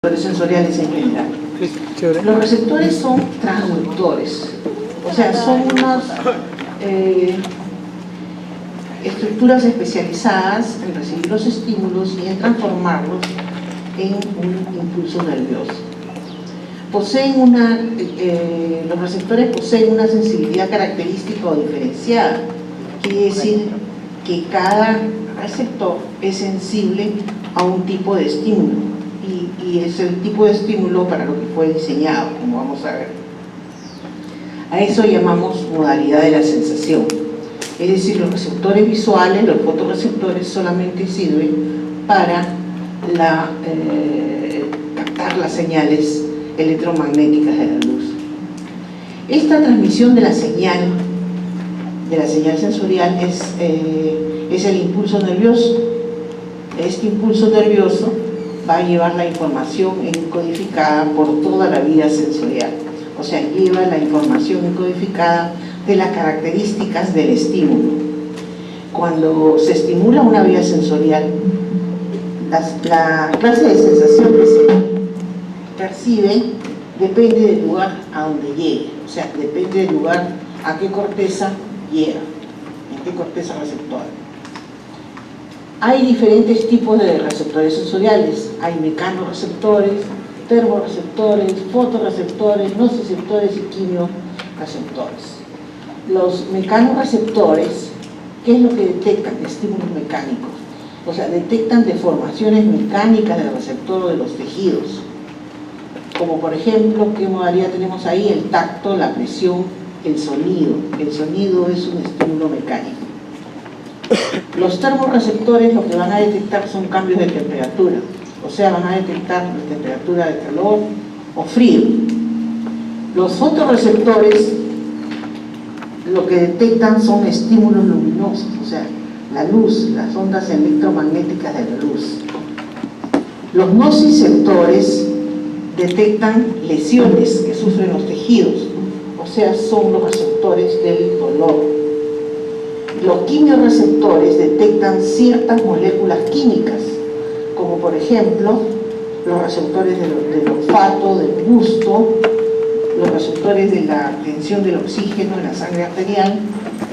sensoriales en general. Los receptores son transductores, o sea, son unas estructuras especializadas en recibir los estímulos y en transformarlos en un impulso nervioso. Los receptores poseen una sensibilidad característica o diferenciada, quiere decir que cada receptor es sensible a un tipo de estímulo. Y es el tipo de estímulo para lo que fue diseñado, como vamos a ver. A eso llamamos modalidad de la sensación. Es decir, los receptores visuales, los fotorreceptores, solamente sirven para captar las señales electromagnéticas de la luz. Esta transmisión de la señal sensorial es el impulso nervioso. Este impulso nervioso va a llevar la información encodificada por toda la vía sensorial, o sea, lleva la información encodificada de las características del estímulo. Cuando se estimula una vía sensorial, la clase de sensación que se percibe depende del lugar a donde llegue, o sea, depende del lugar a qué corteza llega, en qué corteza receptora. Hay diferentes tipos de receptores sensoriales. Hay mecanoreceptores, termorreceptores, fotorreceptores, nociceptores y quimioreceptores. Los mecanoreceptores, ¿qué es lo que detectan? Estímulos mecánicos. O sea, detectan deformaciones mecánicas del receptor o de los tejidos. Como por ejemplo, ¿qué modalidad tenemos ahí? El tacto, la presión, el sonido. El sonido es un estímulo mecánico. Los termorreceptores lo que van a detectar son cambios de temperatura, o sea, van a detectar la temperatura de calor o frío. Los fotorreceptores lo que detectan son estímulos luminosos, o sea, la luz, las ondas electromagnéticas de la luz. Los nociceptores detectan lesiones que sufren los tejidos, o sea, son los receptores del dolor. Los quimioreceptores detectan ciertas moléculas químicas, como por ejemplo los receptores del olfato, del gusto, los receptores de la tensión del oxígeno en la sangre arterial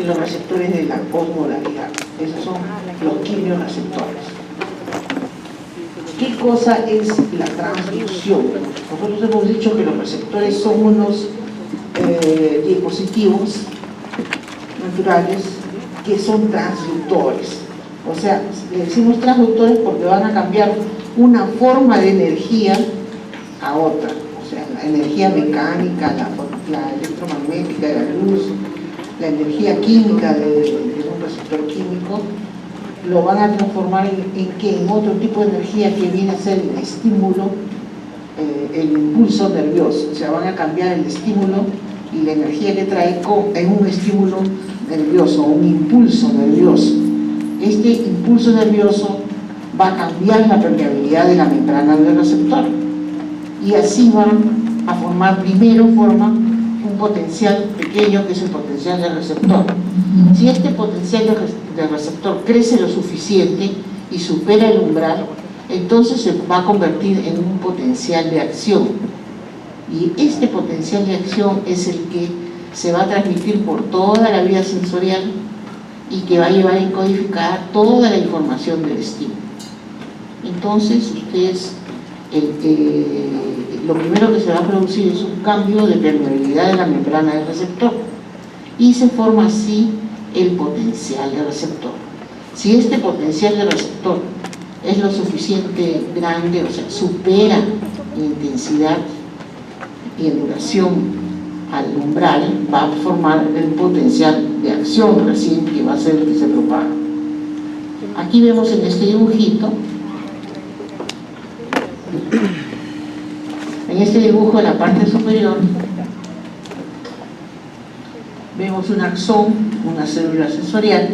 y los receptores de la osmolaridad. Esos son los quimioreceptores. ¿Qué cosa es la transducción? Nosotros hemos dicho que los receptores son unos dispositivos naturales que son transductores, o sea, le decimos transductores porque van a cambiar una forma de energía a otra, o sea, la energía mecánica, la electromagnética de la luz, la energía química de un receptor químico, lo van a transformar en otro tipo de energía que viene a ser el estímulo, el impulso nervioso, o sea, van a cambiar el estímulo y la energía que trae en un estímulo nervioso, un impulso nervioso. Este impulso nervioso va a cambiar la permeabilidad de la membrana del receptor y así van a formar, un potencial pequeño que es el potencial del receptor. Si este potencial del receptor crece lo suficiente y supera el umbral, entonces se va a convertir en un potencial de acción, y este potencial de acción es el que se va a transmitir por toda la vía sensorial y que va a llevar encodificada toda la información del estímulo. Entonces, lo primero que se va a producir es un cambio de permeabilidad de la membrana del receptor y se forma así el potencial del receptor. Si este potencial del receptor es lo suficiente grande, o sea, supera en intensidad y en duración al umbral, va a formar el potencial de acción recién que va a ser el que se propaga. Aquí vemos en este dibujito, en este dibujo en la parte superior, vemos un axón, una célula sensorial,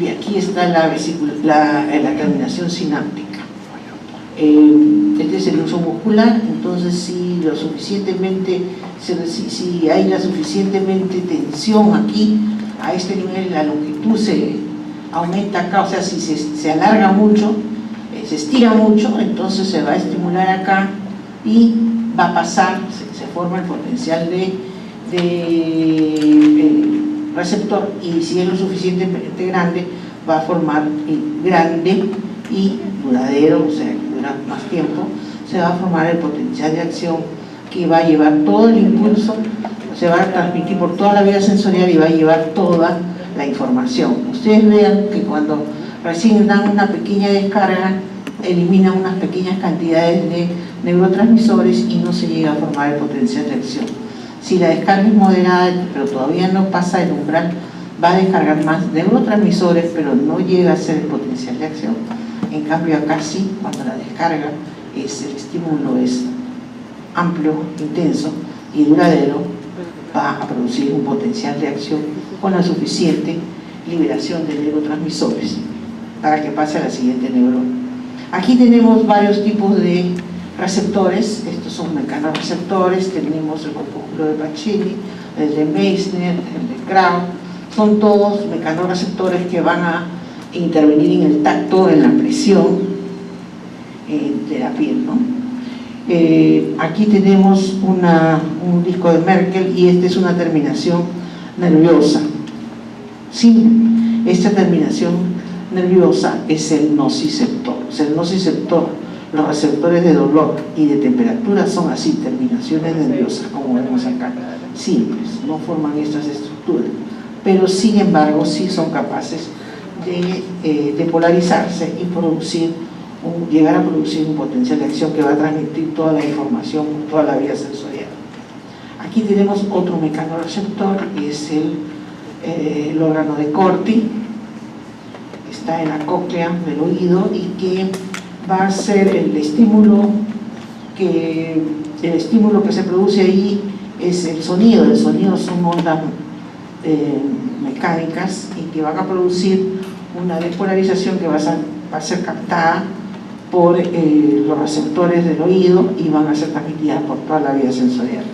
y aquí está la terminación sináptica. Este es el uso muscular, entonces si hay la suficientemente tensión aquí, a este nivel la longitud se aumenta acá, o sea, si se alarga mucho, se estira mucho, entonces se va a estimular acá y va a pasar, se forma el potencial de receptor, y si es lo suficientemente grande va a formar grande y duradero, o sea, que dura más tiempo, se va a formar el potencial de acción que va a llevar todo el impulso, se va a transmitir por toda la vía sensorial y va a llevar toda la información. Ustedes vean que cuando recién dan una pequeña descarga, eliminan unas pequeñas cantidades de neurotransmisores y no se llega a formar el potencial de acción. Si la descarga es moderada, pero todavía no pasa el umbral, va a descargar más neurotransmisores, pero no llega a ser el potencial de acción. En cambio acá sí, cuando la descarga el estímulo es amplio, intenso y duradero, va a producir un potencial de acción con la suficiente liberación de neurotransmisores para que pase a la siguiente neurona. Aquí tenemos varios tipos de receptores. Estos son mecanorreceptores. Tenemos el corpúsculo de Pacini, el de Meissner, el de Kraut. Son todos mecanorreceptores que van a intervenir en el tacto, en la presión de la piel, ¿no? Aquí tenemos un disco de Merkel y esta es una terminación nerviosa. Sí, esta terminación nerviosa es el nociceptor. O sea, el nociceptor, los receptores de dolor y de temperatura son así, terminaciones nerviosas, como vemos acá, simples, no forman estas estructuras, pero sin embargo sí son capaces de polarizarse y llegar a producir un potencial de acción que va a transmitir toda la información por toda la vía sensorial. Aquí tenemos otro mecanorreceptor, que es el órgano de Corti, que está en la cóclea del oído y que va a ser el estímulo que se produce ahí es el sonido. El sonido son ondas mecánicas y que van a producir una despolarización que va a ser captada por los receptores del oído y van a ser transmitidas por toda la vía sensorial.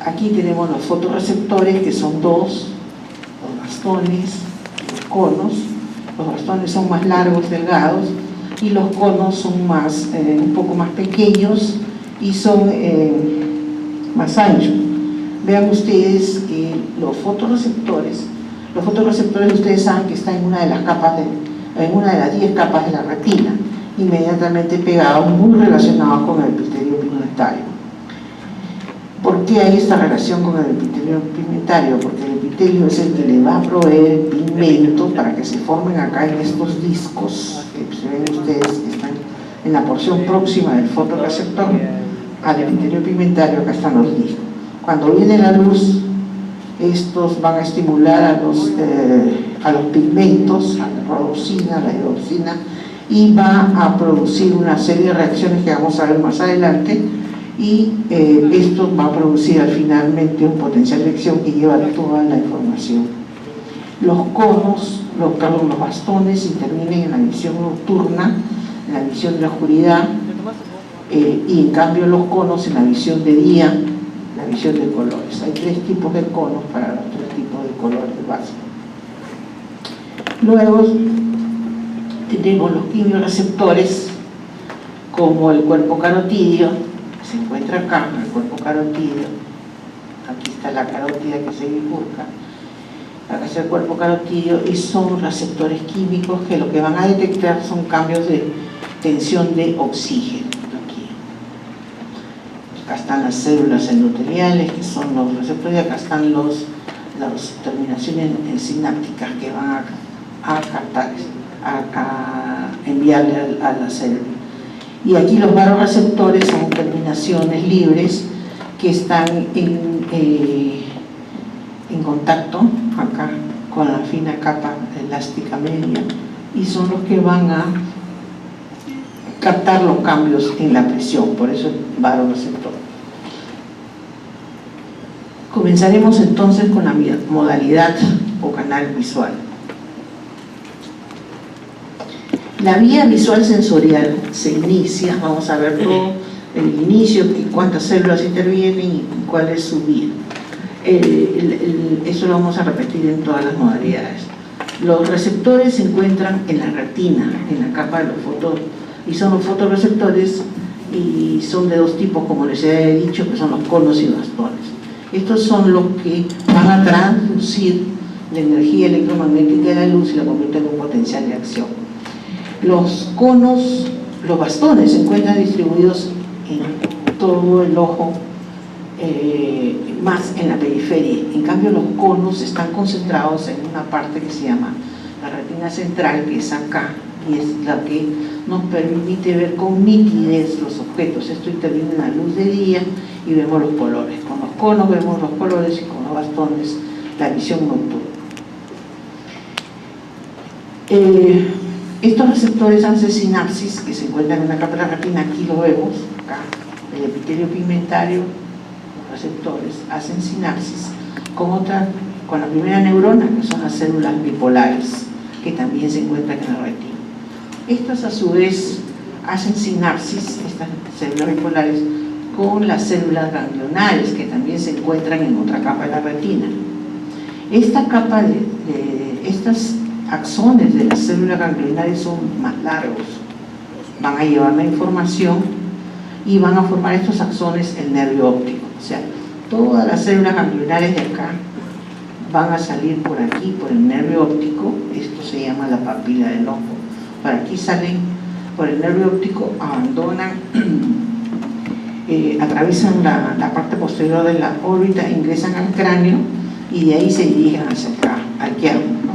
Aquí tenemos los fotorreceptores, que son dos, los bastones, los conos. Los bastones son más largos, delgados, y los conos son un poco más pequeños y son más anchos. Vean ustedes que los fotorreceptores ustedes saben que están en una de las 10 capas de la retina, inmediatamente pegados, muy relacionados con el epitelio pigmentario. ¿Por qué hay esta relación con el epitelio pigmentario? Porque el epitelio es el que le va a proveer pigmento para que se formen acá en estos discos que se ven ustedes, que están en la porción próxima del fotorreceptor al epitelio pigmentario. Acá están los discos. Cuando viene la luz, estos van a estimular a los pigmentos, a la rodopsina, a la iridoxina, y va a producir una serie de reacciones que vamos a ver más adelante, y esto va a producir finalmente un potencial de acción que lleva toda la información. Los conos, los bastones intervienen en la visión nocturna, en la visión de la oscuridad, y en cambio los conos en la visión de día, la visión de colores. Hay 3 tipos de conos para los 3 tipos de colores básicos. Luego tenemos los quimioreceptores, como el cuerpo carotídeo, que se encuentra acá, el cuerpo carotídeo. Aquí está la carótida que se bifurca. Acá está el cuerpo carotídeo, y son receptores químicos que lo que van a detectar son cambios de tensión de oxígeno. Acá están las células endoteliales, que son los receptores, y acá están las terminaciones sinápticas que van a captar, a enviarle a la célula. Y aquí los varoreceptores son terminaciones libres que están en contacto acá con la fina capa elástica media, y son los que van a captar los cambios en la presión, por eso el varoreceptor. Comenzaremos entonces con la modalidad o canal visual. La vía visual sensorial se inicia, vamos a ver todo el inicio, cuántas células intervienen y cuál es su vía. Eso lo vamos a repetir en todas las modalidades. Los receptores se encuentran en la retina, en la capa de los y son los fotorreceptores, y son de dos tipos, como les he dicho, que son los conos y bastones. Estos son los que van a transducir la energía electromagnética de la luz y la convierten en un potencial de acción. Los conos, los bastones se encuentran distribuidos en todo el ojo, más en la periferia. En cambio, los conos están concentrados en una parte que se llama la retina central, que es acá, y es la que nos permite ver con nitidez los objetos. Esto interviene en la luz de día y vemos los colores. Con los conos vemos los colores y con los bastones la visión nocturna. Estos receptores hacen sinapsis que se encuentran en una capa de la retina. Aquí lo vemos, acá, el epitelio pigmentario. Los receptores hacen sinapsis con la primera neurona, que son las células bipolares, que también se encuentran en la retina. Estas a su vez hacen sinapsis, estas células bipolares, con las células ganglionales, que también se encuentran en otra capa de la retina. Esta capa estas axones de las células ganglionales son más largos, van a llevar la información y van a formar estos axones el nervio óptico. O sea, todas las células ganglionales de acá van a salir por aquí, por el nervio óptico. Esto se llama la papila del ojo. Por aquí salen por el nervio óptico, abandonan, atraviesan la parte posterior de la órbita, ingresan al cráneo y de ahí se dirigen hacia acá, al quiasma, ¿no?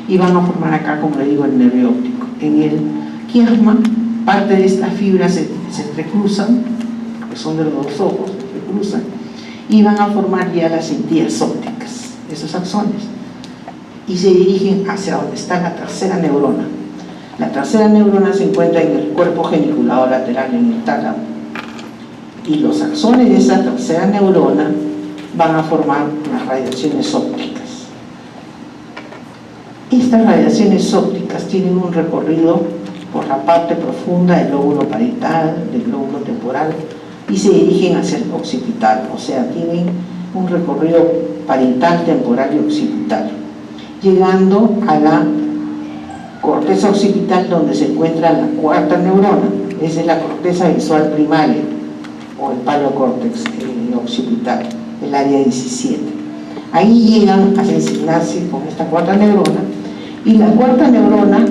Y van a formar acá, como le digo, el nervio óptico. En el quiasma, parte de estas fibras se entrecruzan, que son de los dos ojos, se cruzan, y van a formar ya las cintillas ópticas, esos axones, y se dirigen hacia donde está la tercera neurona. La tercera neurona se encuentra en el cuerpo geniculado lateral, en el tálamo, y los axones de esa tercera neurona van a formar las radiaciones ópticas. Estas radiaciones ópticas tienen un recorrido por la parte profunda del lóbulo parietal, del lóbulo temporal, y se dirigen hacia el occipital, o sea, tienen un recorrido parietal, temporal y occipital, llegando a la corteza occipital, donde se encuentra la cuarta neurona. Esa es la corteza visual primaria, o el paleocórtex occipital, el área 17. Ahí llegan a hacer sinapsis con esta cuarta neurona, y la cuarta neurona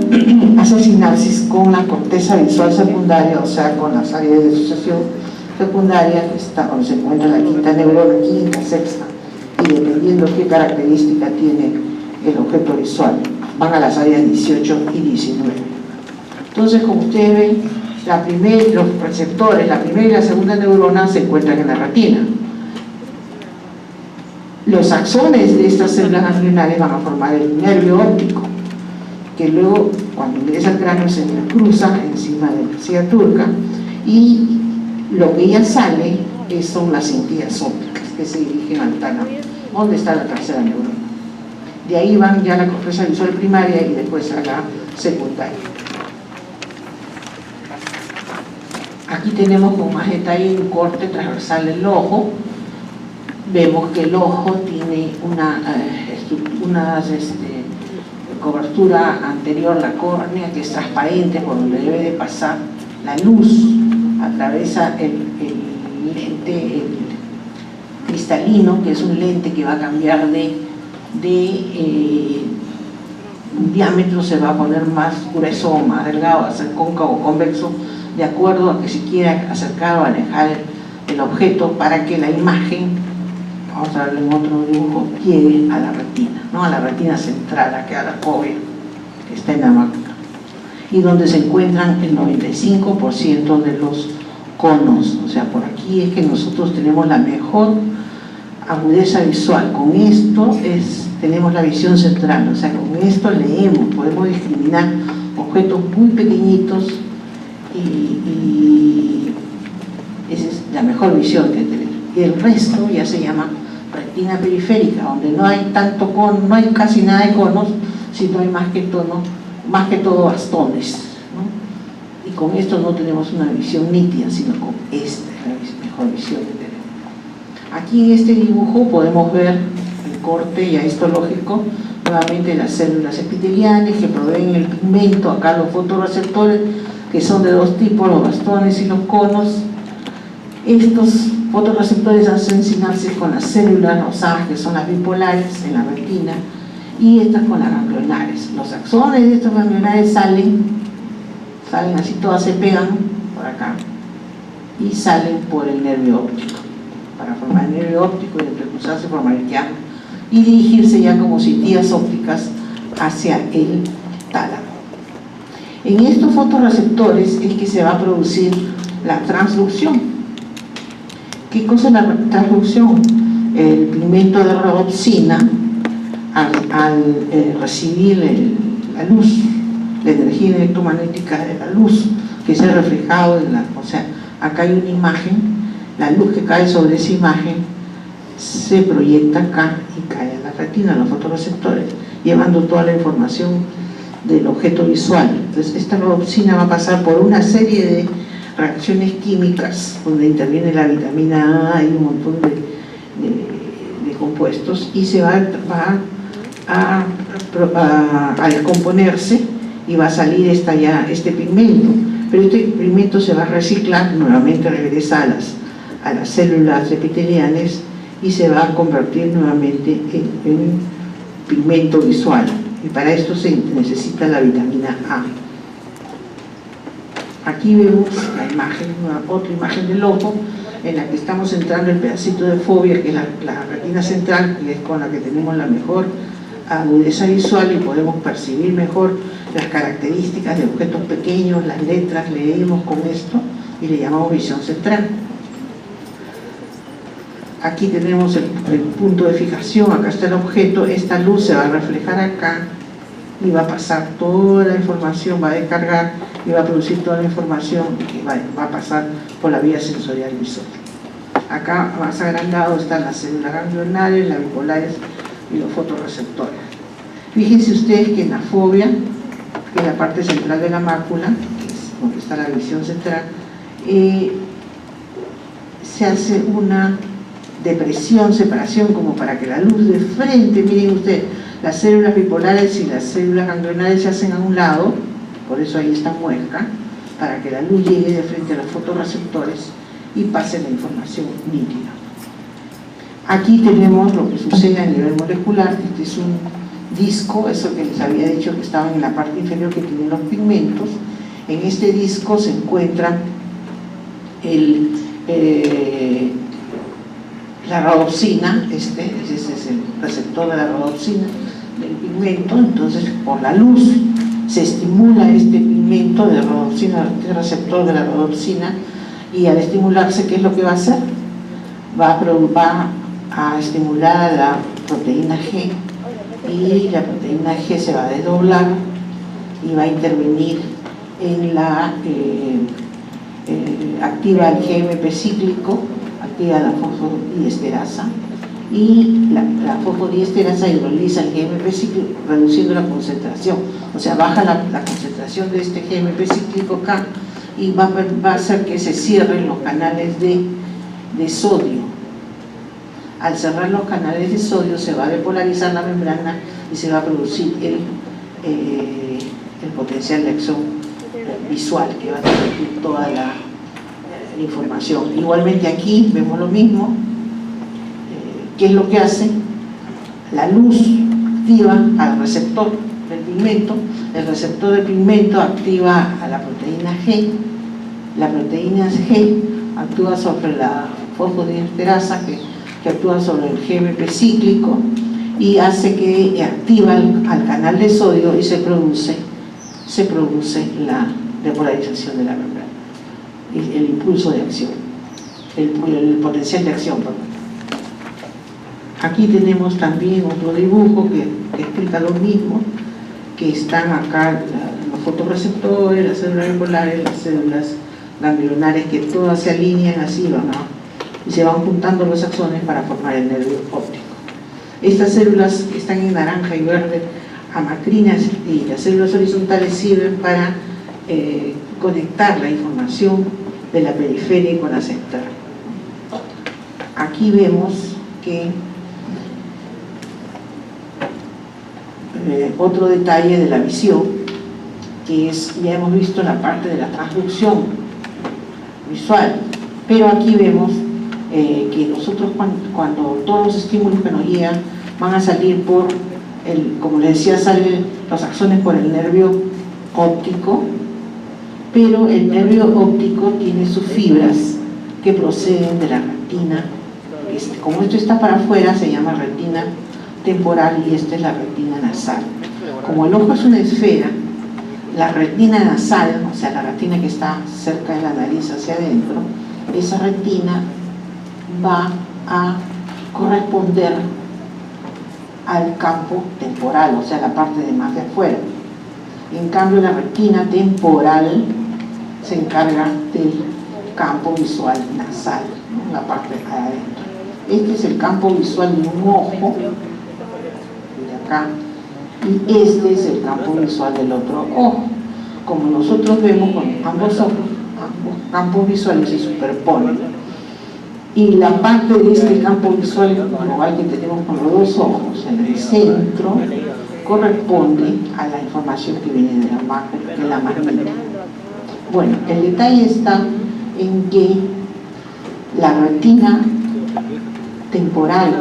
hace sinapsis con la corteza visual secundaria, o sea, con las áreas de asociación secundaria, que está donde se encuentra la quinta neurona, quinta, sexta, y dependiendo qué característica tiene el objeto visual, van a las áreas 18 y 19. Entonces, como ustedes ven, los receptores, la primera y la segunda neurona se encuentran en la retina. Los axones de estas células ganglionales van a formar el nervio óptico, que luego, cuando ingresa al cráneo, se cruza encima de la silla turca, y lo que ya sale son las cintillas ópticas que se dirigen al tálamo, donde está la tercera neurona. De ahí van ya a la corteza visual primaria y después a la secundaria. Aquí tenemos con más detalle un corte transversal del ojo. Vemos que el ojo tiene una cobertura anterior, la córnea, que es transparente, por donde debe de pasar la luz. Atraviesa el lente cristalino, que es un lente que va a cambiar de diámetro, se va a poner más grueso o más delgado, a ser cóncavo o convexo, de acuerdo a que se quiera acercar o alejar el objeto, para que la imagen, vamos a verlo en otro dibujo, llegue a la retina, ¿no? A la retina central, a la fovea, que está en la mácula, y donde se encuentran el 95% de los conos. O sea, por aquí es que nosotros tenemos la mejor agudeza visual. Con esto tenemos la visión central, o sea, con esto leemos, podemos discriminar objetos muy pequeñitos, y esa es la mejor visión que tenemos. Y el resto ya se llama retina periférica, donde no hay tanto cono, no hay casi nada de conos, sino hay más que todo bastones, ¿no? Y con esto no tenemos una visión nítida, sino con esta es la mejor visión que tenemos. Aquí en este dibujo podemos ver el corte ya histológico, nuevamente las células epiteliales que proveen el pigmento, acá los fotorreceptores, que que son de dos tipos, los bastones y los conos. Estos fotorreceptores hacen sinapsis con las células rosadas, que son las bipolares en la retina, y estas con las ganglionares. Los axones de estos ganglionares salen así, todas se pegan por acá y salen por el nervio óptico, para formar el nervio óptico y entrecruzarse, formar el quiasma y dirigirse ya como sitías ópticas hacia el tálamo. En estos fotorreceptores es que se va a producir la transducción. ¿Qué cosa es la transducción? El pigmento de rodopsina, al recibir la luz, la energía electromagnética de la luz, que se ha reflejado en o sea, acá hay una imagen, la luz que cae sobre esa imagen se proyecta acá y cae en la retina, en los fotorreceptores, llevando toda la información del objeto visual. Entonces esta rodopsina va a pasar por una serie de reacciones químicas donde interviene la vitamina A y un montón de compuestos, y se va a descomponerse y va a salir este pigmento, pero este pigmento se va a reciclar, nuevamente regresa a las células epiteliales y se va a convertir nuevamente en pigmento visual, y para esto se necesita la vitamina A. Aquí vemos la imagen, otra imagen del ojo, en la que estamos centrando el pedacito de fovea, que es la retina central, que es con la que tenemos la mejor agudeza visual y podemos percibir mejor las características de objetos pequeños, las letras, leemos con esto y le llamamos visión central. Aquí tenemos el punto de fijación, acá está el objeto, esta luz se va a reflejar acá y va a pasar toda la información, va a descargar y va a producir toda la información que va a pasar por la vía sensorial visual. Acá más agrandado están las células ganglionares, las bipolares y los fotorreceptores. Fíjense ustedes que en la fovea, que es la parte central de la mácula, que es donde está la visión central, se hace una depresión, separación, como para que la luz de frente, miren ustedes, las células bipolares y las células ganglionares se hacen a un lado, por eso ahí está muesca, para que la luz llegue de frente a los fotorreceptores y pase la información nítida. Aquí tenemos lo que sucede a nivel molecular. Este es un disco, eso que les había dicho que estaba en la parte inferior, que tiene los pigmentos. En este disco se encuentra la rodopsina, ese es el receptor de la rodopsina del pigmento. Entonces por la luz se estimula este pigmento de rodopsina, este receptor de la rodopsina, y al estimularse, ¿qué es lo que va a hacer? Va a estimular a la proteína G, y la proteína G se va a desdoblar y va a intervenir en la activa el GMP cíclico, activa la fosfodiesterasa, y la fosfodiesterasa hidroliza el GMP cíclico, reduciendo la concentración, o sea, baja la concentración de este GMP cíclico acá, y va a hacer que se cierren los canales de sodio. Al cerrar los canales de sodio se va a depolarizar la membrana y se va a producir el potencial de acción visual, que va a transmitir toda la información. Igualmente aquí vemos lo mismo. ¿Qué es lo que hace? La luz activa al receptor del pigmento, el receptor del pigmento activa a la proteína G, la proteína G actúa sobre la fosfodiesterasa que actúa sobre el GMP cíclico y hace que activa al canal de sodio y se produce la depolarización de la membrana, el impulso de acción, el potencial de acción, perdón. Aquí tenemos también otro dibujo que explica lo mismo, que están acá los fotorreceptores, las células bipolares, las células ganglionares, que todas se alinean así, y se van juntando los axones para formar el nervio óptico. Estas células que están en naranja y verde, amacrinas, y las células horizontales sirven para conectar la información de la periferia con la central. Aquí vemos que otro detalle de la visión que es, ya hemos visto la parte de la transducción visual, pero aquí vemos que nosotros cuando todos los estímulos que nos llegan van a salir por como les decía, salen los axones por el nervio óptico, pero el nervio óptico tiene sus fibras que proceden de la retina. Como esto está para afuera, se llama retina temporal y esta es la retina nasal. Como el ojo es una esfera, la retina nasal, o sea, la retina que está cerca de la nariz hacia adentro, esa retina va a corresponder al campo temporal, o sea, la parte de más de afuera. En cambio, la retina temporal se encarga del campo visual nasal, ¿no? La parte de adentro. Este es el campo visual de un ojo, de acá, y este es el campo visual del otro ojo. Como nosotros vemos con ambos ojos, ambos campos visuales se superponen. Y la parte de este campo visual global que tenemos con los dos ojos en el centro corresponde a la información que viene de la magnitud. Bueno, el detalle está en que la retina temporal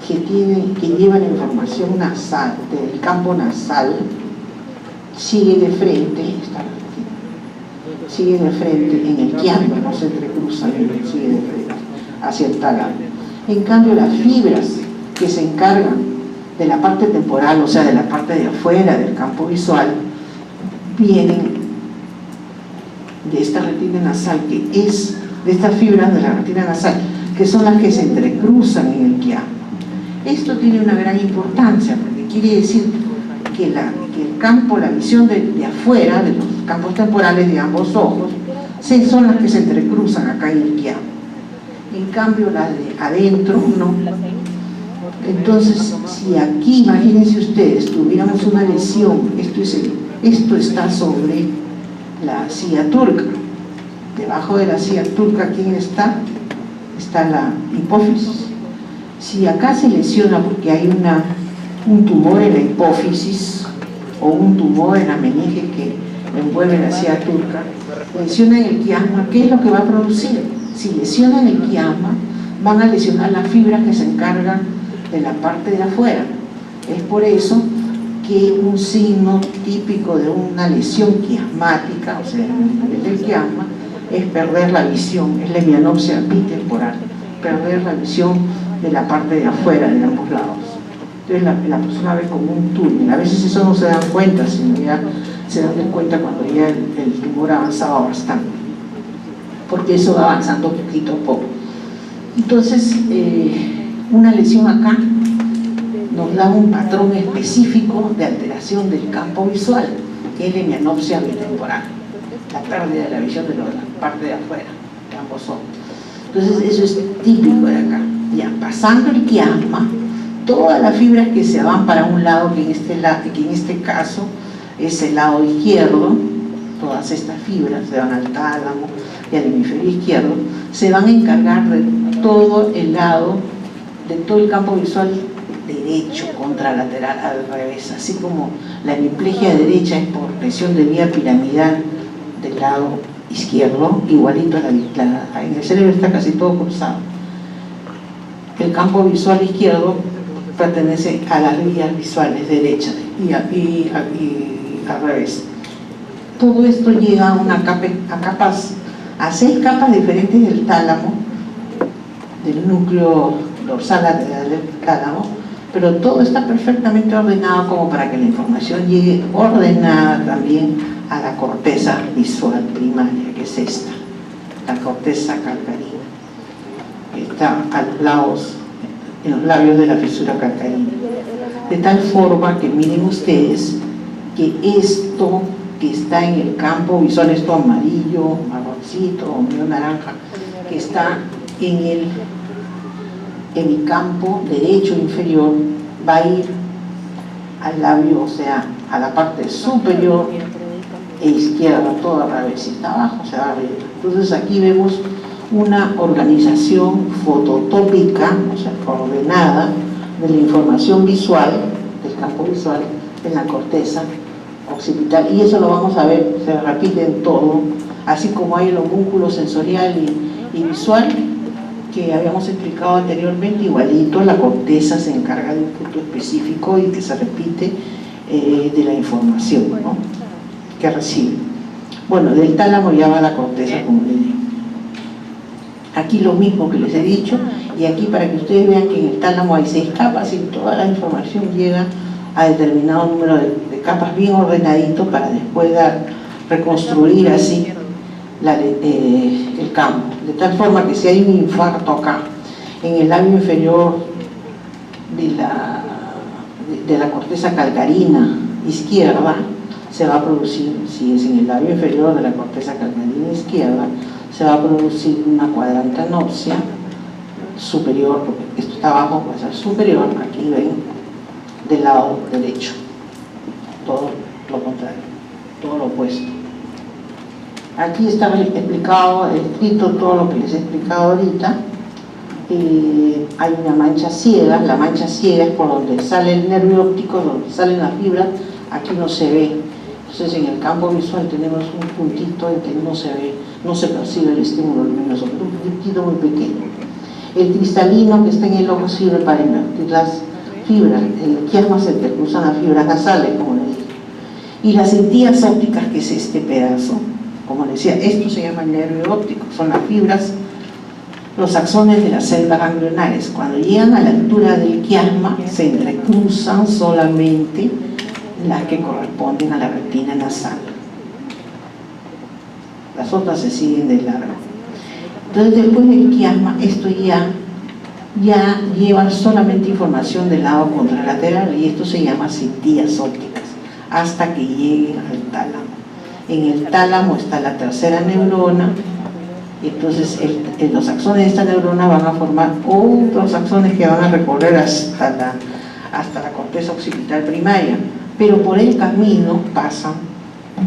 que lleva la información nasal, del campo nasal, sigue de frente, sigue de frente en el quiasma, no se entrecruza, sigue de frente hacia el tálamo. En cambio, las fibras que se encargan de la parte temporal, o sea, de la parte de afuera del campo visual, vienen de esta retina nasal, que es de estas fibras de la retina nasal, que son las que se entrecruzan en el quiasma. Esto tiene una gran importancia, porque quiere decir que el campo, la visión de afuera, de los campos temporales de ambos ojos, son las que se entrecruzan acá en el quiasma. En cambio, las de adentro, no. Entonces, si aquí, imagínense ustedes, tuviéramos una lesión, esto está sobre la silla turca. Debajo de la silla turca, ¿quién está? Está la hipófisis. Si acá se lesiona porque hay un tumor en la hipófisis o un tumor en la meninge que envuelve la silla turca, lesiona en el quiasma, ¿qué es lo que va a producir? Si lesionan el quiasma, van a lesionar las fibras que se encargan de la parte de afuera. Es por eso que un signo típico de una lesión quiasmática, o sea, del quiasma, es perder la visión, es la hemianopsia bitemporal, perder la visión de la parte de afuera, de ambos lados. Entonces la persona ve como un túnel. A veces eso no se dan cuenta, sino ya se dan cuenta cuando ya el tumor ha avanzado bastante, porque eso va avanzando poquito a poco. Entonces, una lesión acá nos da un patrón específico de alteración del campo visual, que es la hemianopsia bitemporal, la pérdida de la visión de la parte de afuera, de ambos ojos. Entonces, eso es típico de acá. Ya, pasando el quiasma, todas las fibras que se van para un lado, que en este caso es el lado izquierdo, todas estas fibras se van al tálamo y al hemisferio izquierdo, se van a encargar de todo el lado, de todo el campo visual derecho, contralateral, al revés, así como la hemiplegia derecha es por lesión de vía piramidal del lado izquierdo, igualito en el cerebro está casi todo cruzado. El campo visual izquierdo pertenece a las vías visuales derechas y al revés. Todo esto llega a 6 capas diferentes del tálamo, del núcleo dorsal lateral del tálamo, pero todo está perfectamente ordenado como para que la información llegue ordenada también a la corteza visual primaria, que es esta, la corteza calcarina. Está a los lados, en los labios de la fisura calcarina. De tal forma que miren ustedes que esto que está en el campo visual, esto amarillo, marroncito o medio naranja, que está en el campo derecho inferior, va a ir al labio, o sea, a la parte superior e izquierda, toda la revésita abajo, se va a abrir. Entonces aquí vemos una organización fototópica, o sea, ordenada de la información visual, del campo visual, en la corteza occipital, y eso lo vamos a ver, se repite en todo, así como hay el homúnculo sensorial y visual que habíamos explicado anteriormente. Igualito la corteza se encarga de un punto específico y que se repite de la información, ¿no?, que recibe. Bueno, del tálamo ya va la corteza, como les digo. Aquí lo mismo que les he dicho, y aquí para que ustedes vean que en el tálamo hay 6 capas y toda la información llega a determinado número de capas bien ordenadito para después reconstruir así el campo, de tal forma que si hay un infarto acá en el labio inferior de la corteza calcarina izquierda, se va a producir, si es en el labio inferior de la corteza calcarina izquierda, se va a producir una cuadrantanopsia superior, porque esto está abajo, puede ser superior, aquí ven, del lado derecho, todo lo contrario, todo lo opuesto. Aquí está explicado, escrito todo lo que les he explicado ahorita. Hay una mancha ciega, la mancha ciega es por donde sale el nervio óptico, donde salen las fibras, aquí no se ve. Entonces en el campo visual tenemos un puntito en que no se ve, no se percibe el estímulo luminoso, un puntito muy pequeño. El cristalino que está en el ojo sirve para invertir las fibras, el quiasma se intercruzan las fibras nasales, como les dije. Y las cintillas ópticas, que es este pedazo, como les decía, esto se llama el nervio óptico, son las fibras, los axones de las células ganglionares. Cuando llegan a la altura del quiasma, se entrecruzan solamente las que corresponden a la retina nasal. Las otras se siguen de largo. Entonces, después del quiasma, esto ya lleva solamente información del lado contralateral, y esto se llama cintillas ópticas, hasta que lleguen al tálamo. En el tálamo está la tercera neurona. Entonces los axones de esta neurona van a formar otros axones que van a recorrer hasta la corteza occipital primaria, pero por el camino pasan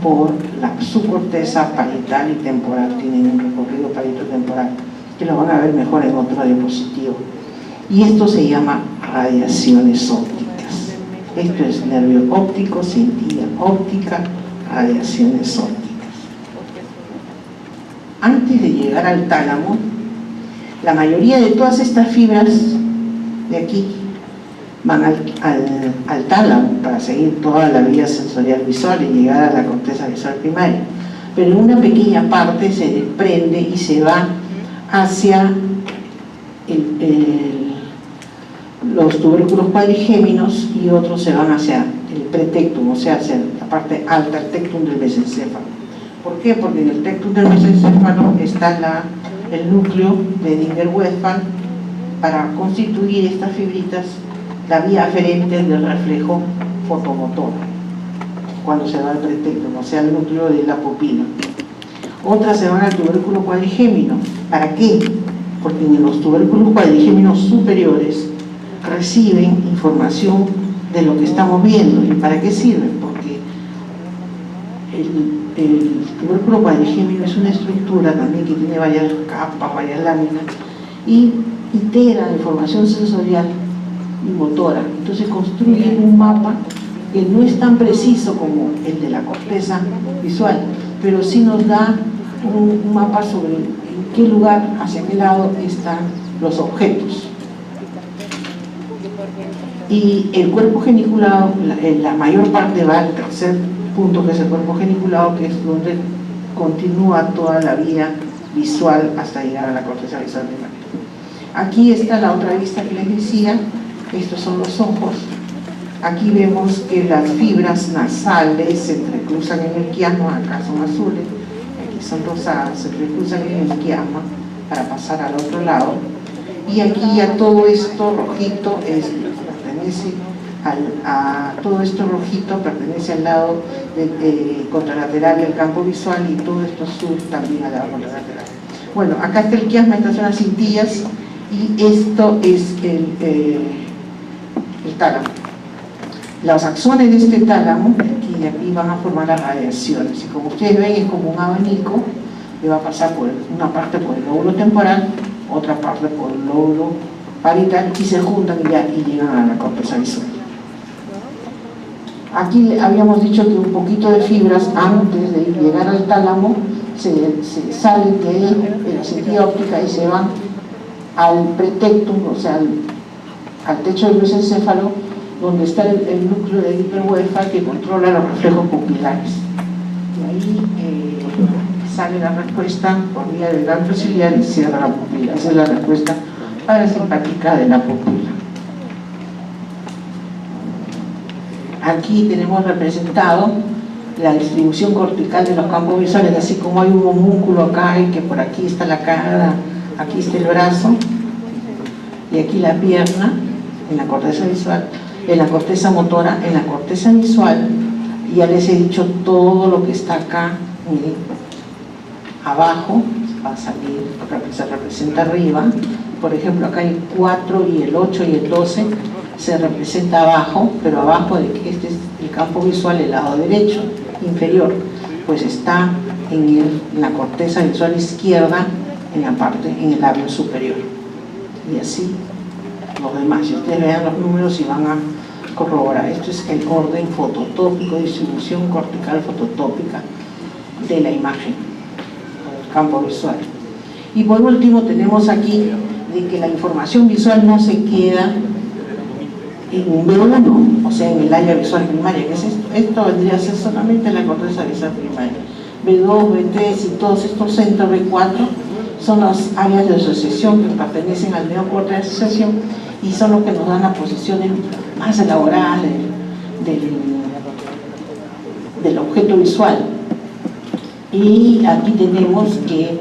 por la subcorteza parietal y temporal, tienen un recorrido parieto-temporal, que lo van a ver mejor en otro diapositivo. Y esto se llama radiaciones ópticas. Esto es nervio óptico, cintilla óptica, radiaciones ópticas. Antes de llegar al tálamo, la mayoría de todas estas fibras de aquí van al tálamo para seguir toda la vía sensorial visual y llegar a la corteza visual primaria, pero una pequeña parte se desprende y se va hacia los tubérculos cuadrigéminos, y otros se van hacia el pretectum, o sea, hacia la parte alta, el tectum del mesencéfalo. ¿Por qué? Porque en el tectum del mesencéfalo está el núcleo de Edinger-Westphal para constituir estas fibritas, la vía aferente del reflejo fotomotor, cuando se va al pretectum, o sea, el núcleo de la pupila. Otras se van al tubérculo cuadrigémino. ¿Para qué? Porque en los tubérculos cuadrigéminos superiores reciben información de lo que estamos viendo. ¿Y para qué sirven? Porque el tubérculo cuadrigémino es una estructura también que tiene varias capas, varias láminas, y integra la información sensorial y motora. Entonces construye un mapa que no es tan preciso como el de la corteza visual, pero sí nos da un mapa sobre en qué lugar, hacia qué lado están los objetos. Y el cuerpo geniculado, la mayor parte va al tercer punto, que es el cuerpo geniculado, que es donde continúa toda la vía visual hasta llegar a la corteza visual primaria. Aquí está la otra vista que les decía. Estos son los ojos. Aquí vemos que las fibras nasales se entrecruzan en el quiasma, acá son azules, aquí son rosadas, se entrecruzan en el quiasma para pasar al otro lado. Y aquí ya todo esto rojito pertenece todo esto rojito pertenece al lado contralateral del campo visual, y todo esto azul también al lado contralateral. Bueno, acá está el quiasma, estas son las cintillas, y esto es el tálamo. Los axones de este tálamo, aquí y aquí, van a formar las radiaciones, y como ustedes ven es como un abanico que va a pasar por una parte por el lóbulo temporal, otra parte por el lóbulo parietal, y se juntan y llegan a la corteza visual. Aquí habíamos dicho que un poquito de fibras antes de llegar al tálamo se salen de ahí, de la sentilla óptica, y se van al pretectum, o sea, al techo del mesencéfalo, donde está el núcleo de hiperhuefa que controla los reflejos pupilares. Y ahí sale la respuesta por vía del ganglio ciliar y cierra la pupila. Esa es la respuesta parasimpática de la pupila. Aquí tenemos representado la distribución cortical de los campos visuales, así como hay un homúnculo acá y que por aquí está la cara, aquí está el brazo y aquí la pierna, en la corteza visual, en la corteza motora, en la corteza visual. Ya les he dicho todo lo que está acá, miren, abajo va a salir, se representa arriba. Por ejemplo, acá el 4 y el 8 y el 12 se representa abajo, pero abajo de que este es el campo visual, el lado derecho, inferior, pues está en la corteza visual izquierda, en la parte, en el labio superior. Y así los demás. Si ustedes vean los números y van a corroborar, esto es el orden fototópico, distribución cortical fototópica de la imagen, del campo visual. Y por último tenemos aquí de que la información visual no se queda en un B1, o sea, en el área visual primaria, que es esto. Esto vendría a ser solamente la corteza visual primaria. B2, B3 y todos estos centros, B4, son las áreas de asociación que pertenecen al neocorte de asociación y son los que nos dan las posiciones más elaboradas del objeto visual. Y aquí tenemos que,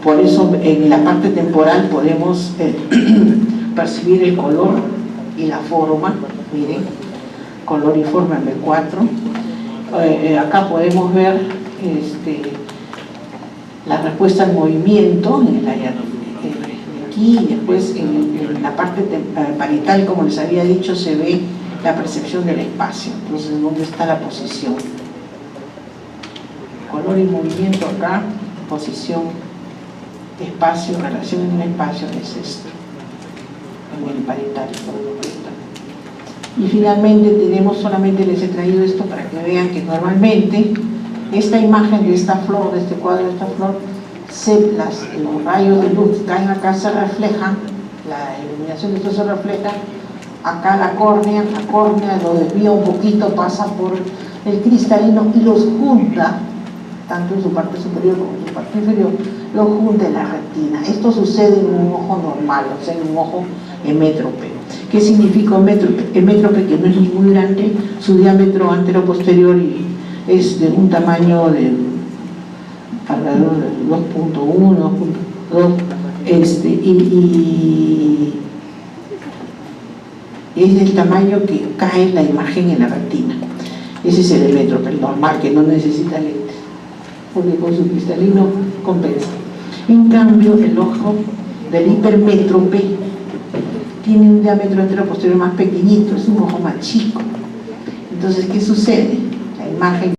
por eso en la parte temporal podemos percibir el color y la forma, miren, color y forma en B4. Acá podemos ver la respuesta al movimiento en el área de aquí, y después en la parte parietal, como les había dicho, se ve la percepción del espacio. Entonces, ¿dónde está la posición? Color y movimiento acá, posición, espacio, relación en el espacio, es esto, en el parietal. Y finalmente tenemos, solamente les he traído esto para que vean que normalmente esta imagen de esta flor, de este cuadro de esta flor, los rayos de luz que caen acá se reflejan, la iluminación de esto se refleja acá la córnea lo desvía un poquito, pasa por el cristalino y los junta, tanto en su parte superior como en su parte inferior, los junta en la retina. Esto sucede en un ojo normal, o sea, en un ojo hemétrope. ¿Qué significa hemétrope? Que no es ni muy grande, su diámetro antero-posterior es de un tamaño de alrededor de 2.1, 2.2, y es del tamaño que cae la imagen en la retina. Ese es el hemétrope, el normal, que no necesita lentes, porque con su cristalino compensa. En cambio, el ojo del hipermétrope tiene un diámetro antero-posterior más pequeñito, es un ojo más chico. Entonces, ¿qué sucede? La imagen